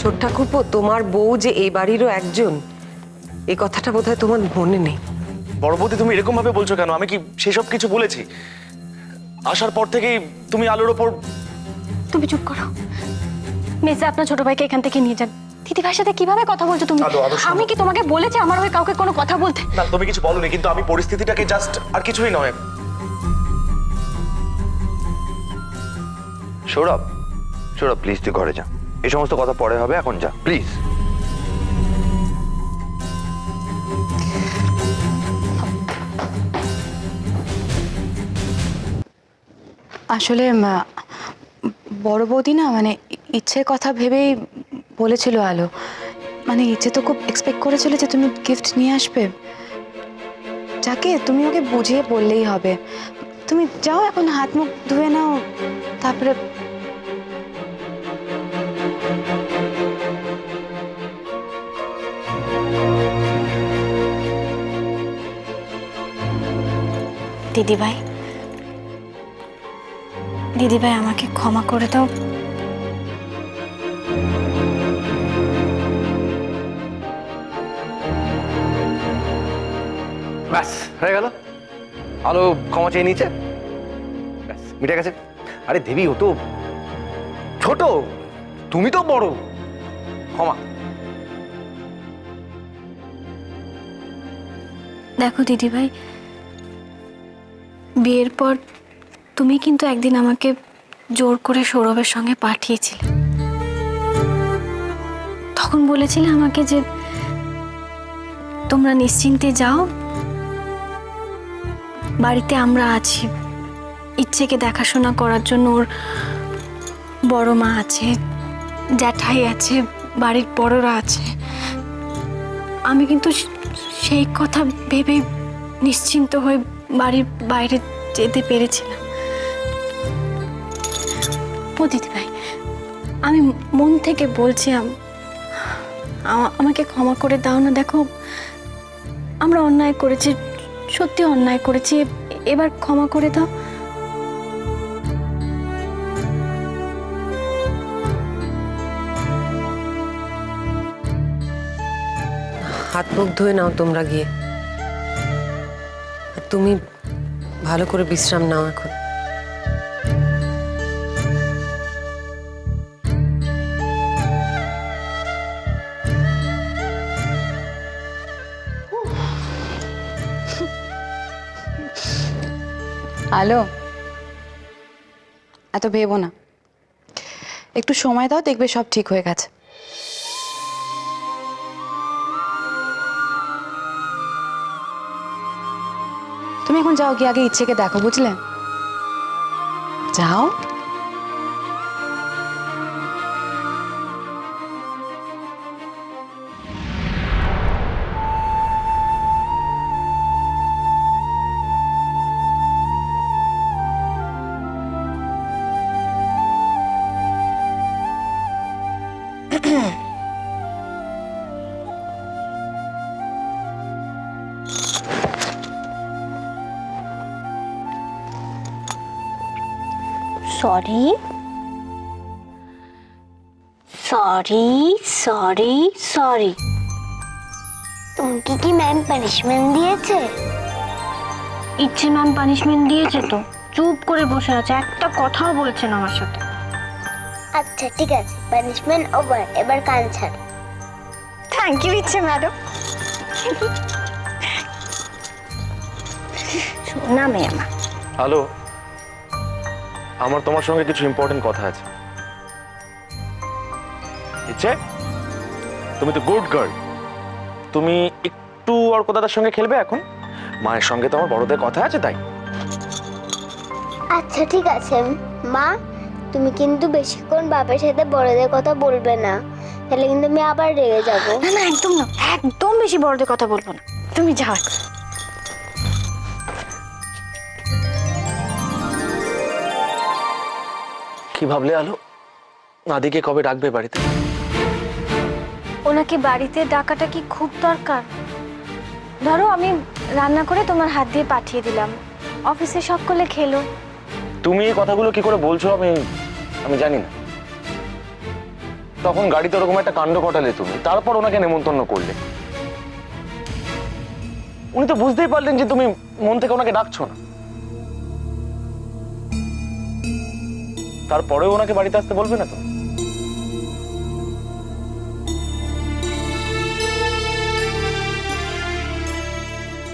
ছোট ঠাকুরপো, তোমার বউ যে এই বাড়িরও একজন, এই কথাটা বোধহয় তোমার মনে নেই। বড় বৌদি, তুমি এরকম ভাবে বলছো কেন? আমি কি সেসব কিছু বলেছি? আসার পর থেকেই তুমি আলোর ওপর। তুমি চুপ করো। মেজে আপনার ছোট ভাইকে এখান থেকে নিয়ে যান। দিদিভাইয়ের সাথে কিভাবে কথা বলছো তুমি? আমি কি তোমাকে বলেছি আমার হয়ে কাউকে কোনো কথা বলতে? না, তুমি কিছু বলোনি, কিন্তু আমি পরিস্থিতিটাকে জাস্ট, আর কিছুই নয়। সৌরভ, সৌরভ প্লিজ তুই ঘরে যা, এই সমস্ত কথা পরে হবে, এখন যা প্লিজ। আসলে বড় বৌদি না মানে ইচ্ছের কথা ভেবেই বলেছিল আলো। মানে ইচ্ছে তো খুব এক্সপেক্ট করেছিল যে তুমি গিফট নিয়ে আসবে। যাকে তুমি ওকে বুঝিয়ে বললেই হবে। তুমি যাও এখন, হাত মুখ ধুয়ে নাও, তারপরে দিদিভাই, দিদিভাই আমাকে ক্ষমা করে দাও। ব্যাস হয়ে গেল, আলো ক্ষমা চেয়ে নিয়েছে, ব্যাস মিটে গেছে। আরে দেবী, ও তো ছোট, তুমি তো বড়, ক্ষমা। দেখো দিদিভাই, বিয়ের পর তুমি কিন্তু একদিন আমাকে জোর করে সৌরভের সঙ্গে পাঠিয়েছিলে। তখন বলেছিলে আমাকে যে তোমরা নিশ্চিন্তে যাও, বাড়িতে আমরা আছি। ইচ্ছেকে দেখাশোনা করার জন্য ওর বড় মা আছে, জ্যাঠাই আছে, বাড়ির বড়রা আছে। আমি কিন্তু সেই কথা ভেবে নিশ্চিন্ত হয়ে বাড়ির বাইরে যেতে পেরেছিলাম। ও দিদিভাই, আমি মন থেকে বলছি, আমাকে ক্ষমা করে দাও না। দেখো, আমরা অন্যায় করেছি, সত্যি অন্যায় করেছি, এবার ক্ষমা করে দাও। হাত মুখ ধুয়ে নাও তোমরা গিয়ে। আর তুমি ভালো করে বিশ্রাম নাও এখন। আলো, এত ভেবো না, একটু সময় দাও, দেখবে সব ঠিক হয়ে গেছে। তুমি এখন যাও, গিয়ে আগে ইচ্ছেকে দেখো, বুঝলে? যাও। Sorry sorry sorry sorry. তোমাকে কি ম্যাম পানিশমেন্ট দিয়েছে? ইচ্ছে ম্যাম পানিশমেন্ট দিয়েছে তো, চুপ করে বসে আছে, একটা কথাও বলছে না আমার সাথে। আচ্ছা ঠিক আছে, পানিশমেন্ট ওভার, এবার কান ছাড়। থ্যাংক ইউ ইচ্ছে ম্যাডাম। শোনা মেয়ে আমার। হ্যালো, আমার তোমার সঙ্গে কিছু ইম্পর্টেন্ট কথা আছে। ইচ্ছে, তুমি তো গুড গার্ল, তুমি একটু অর্ক দাদার সঙ্গে খেলবে এখন। মায়ের সঙ্গে তো আমার বড়দের কথা আছে, তাই। আচ্ছা ঠিক আছে মা, তুমি কিন্তু বেশিক্ষণ বাপের সাথে বড়দের কথা বলবে না, তাহলে কিন্তু আমি আবার রেগে যাব। না না, একদম না, একদম বেশি বড়দের কথা বলবো না। তুমি যাও এখন। কি ভাবলে আলো? আদিকে কবে ডাকবে বাড়িতে? ওনাকে বাড়িতে ডাকাটা কি খুব দরকার? ধরো আমি রান্না করে তোমার হাত দিয়ে পাঠিয়ে দিলাম, অফিসে সকলে খেলো। তুমি এই কথাগুলো কি করে বলছো আমি জানি না। তুমি এই কথাগুলো কি করে বলছো আমি জানি না। তখন গাড়িতে ওরকম একটা কাণ্ড ঘটালে তুমি, তারপর ওনাকে নেমন্তন্ন করলে। উনি তো বুঝতেই পারলেন যে তুমি মন থেকে ওনাকে ডাকছো না, তারপরেও ওনাকে বাড়িতে আসতে বলবে না তো?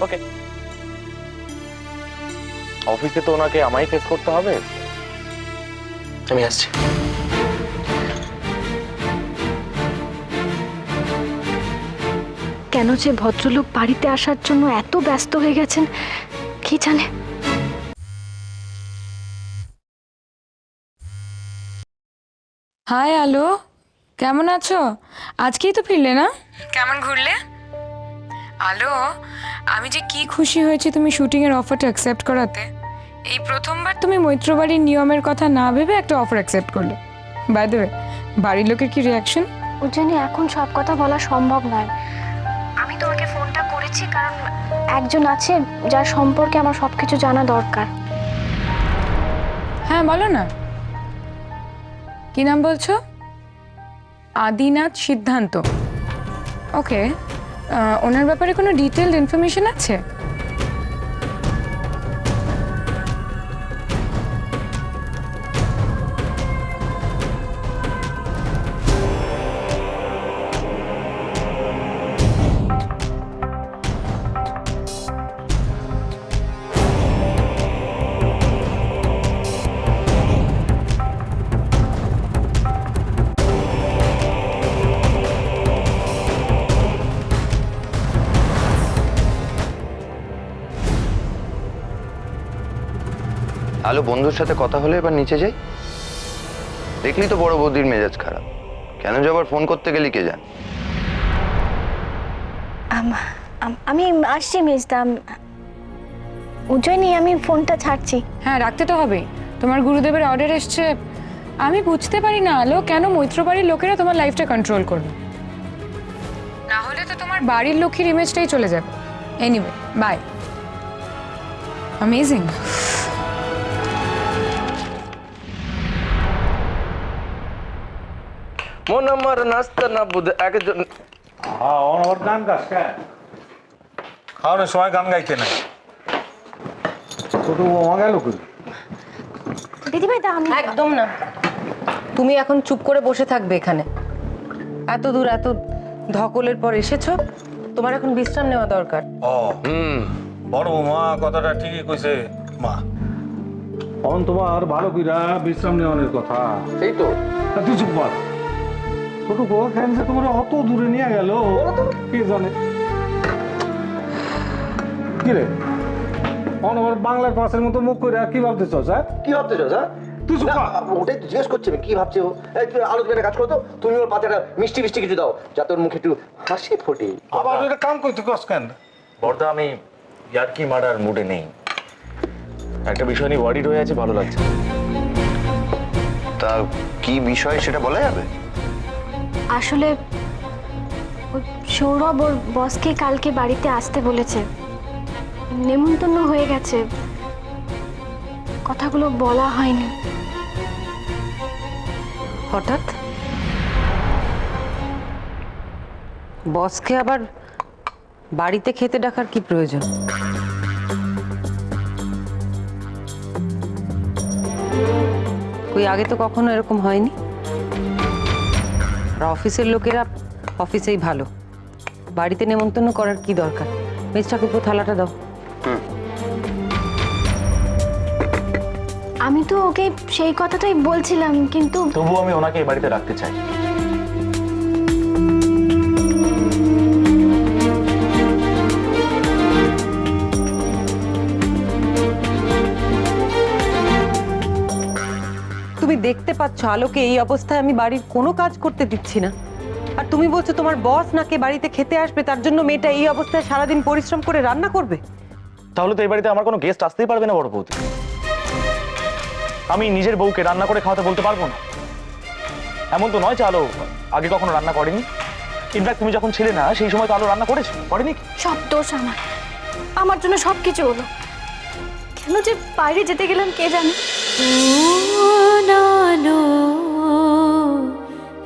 ওকে, অফিসে তো ওনাকে আমায় ফেস করতে হবে, আমি আসছি। কেন যে ভদ্রলোক বাড়িতে আসার জন্য এত ব্যস্ত হয়ে গেছেন কি জানে। হাই আলো, কেমন আছো? আজকেই তো ফিরলে না? কেমন ঘুরলে? আলো, আমি যে কি খুশি হয়েছি তুমি শুটিংয়ের অফারটা অ্যাকসেপ্ট করাতে। এই প্রথমবার তুমি মৈত্রবাড়ির নিয়মের কথা না ভেবে একটা অফার অ্যাকসেপ্ট করলে। বাই দ্য ওয়ে, বাড়ির লোকের কি রিয়াকশন? ওর জন্য এখন সব কথা বলা সম্ভব নয়। আমি তোমাকে ফোনটা করেছি কারণ একজন আছে যার সম্পর্কে আমার সবকিছু জানা দরকার। হ্যাঁ বলো না, কি নাম বলছো? আদিনাথ সিদ্ধান্ত। ওকে, ওনার ব্যাপারে কোনো ডিটেইলড ইনফরমেশন আছে? আলো, বন্ধুর সাথে কথা হলে এবার নিচে যাই। দেখলি তো বড় বৌদির মেজাজ খারাপ, কেন যে আবার ফোন করতে গেলি কে জান। আমি আসছি মিসদাম উজ্জয়িনী, আমি ফোনটা ছাড়ছি। হ্যাঁ, রাখতে তো হবে, তোমার গুরুদেবের অর্ডার এসছে। আমি বুঝতে পারি না আলো, কেন মৈত্রবাড়ির লোকেরা তোমার লাইফটা কন্ট্রোল করবে। না হলে তো তোমার বাড়ির লক্ষ্মীর ইমেজটাই চলে যাবে। Anyway, bye. অ্যামেজিং। মন আমার নাস্তা না বুধ একজন। হ্যাঁ, ওর গান গাছ কেন? খাওয়ানোর সময় গান গাইতে নাই। ছোট বৌমা গেল কই? দিদিভাই দা, আমি একদম না, তুমি এখন চুপ করে বসে থাকবে এখানে। এত দূর এত ধকলের পর এসেছো, তোমার এখন বিশ্রাম নেওয়া দরকার। ও বড় বৌমা কথাটা ঠিকই কইছে মা। এখন তোমার ভালো কইরা বিশ্রাম নেওয়ার কথা। সেই তো। তা তুই চুপ কর। ছোট বউ কেন যে তোমার অত দূরে নিয়ে গেল কে জানে। কি রে, আমার বাংলার পাশের মতো মুখ করে কি ভাবতেছ? হ্যাঁ, কি ভাবতে চাও স্যার? তুই চুপ কর। ওটাই তো জিজ্ঞেস করছি আমি, কি ভাবছে ও? এই তুই আলোচনা একটা কাজ করো তো, তুমি ওর পাতে একটা মিষ্টি মিষ্টি কিছু দাও যাতে ওর মুখে একটু হাসি ফোটে। আবার এটা কাম করতে কস কেন? বর্দা, আমি ইয়ার্কি মারার মুডে নেই, একটা বিষয় নিয়ে ওয়ারিড হয়ে আছে, ভালো লাগছে। তা কি বিষয় সেটা বলা যাবে? আসলে ওই সৌরভ ওর বসকে কালকে বাড়িতে আসতে বলেছে, নেমন্তন্ন হয়ে গেছে, কথাগুলো বলা হয়নি। হঠাৎ বসকে আবার বাড়িতে খেতে ডাকার কি প্রয়োজন? কই আগে তো কখনো এরকম হয়নি। আর অফিসের লোকেরা অফিসেই ভালো, বাড়িতে নেমন্তন্ন করার কি দরকার? মেজ ঠাকুরপো, থালাটা দাও। আমি তো ওকে সেই কথাটাই বলছিলাম, কিন্তু তবুও আমি ওনাকে এই বাড়িতে রাখতে চাই। তুমি দেখতে পাচ্ছ আলোকে এই অবস্থায় আমি বাড়ির কোনো কাজ করতে দিচ্ছি না, আর তুমি বলছো তোমার বস নাকি বাড়িতে খেতে আসবে, তার জন্য মেয়েটা এই অবস্থায় সারাদিন পরিশ্রম করে রান্না করবে? তাহলে তো এই বাড়িতে আমার কোনো গেস্ট আসতেই পারবে না বড় বৌদি। আমি নিজের বউকে রান্না করে খাওয়াতে বলতে পারবো না। এমন তো নয় যে আলো আগে কখনো রান্না করেনি। ইনফ্যাক্ট তুমি যখন ছিলে না সেই সময় তো আলো রান্না করেছে, করেনি? সব দোষ আমার জন্য সবকিছু হলো। কেন যে বাইরে যেতে গেলাম কে জানে।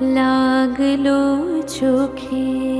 লাগলো চোখে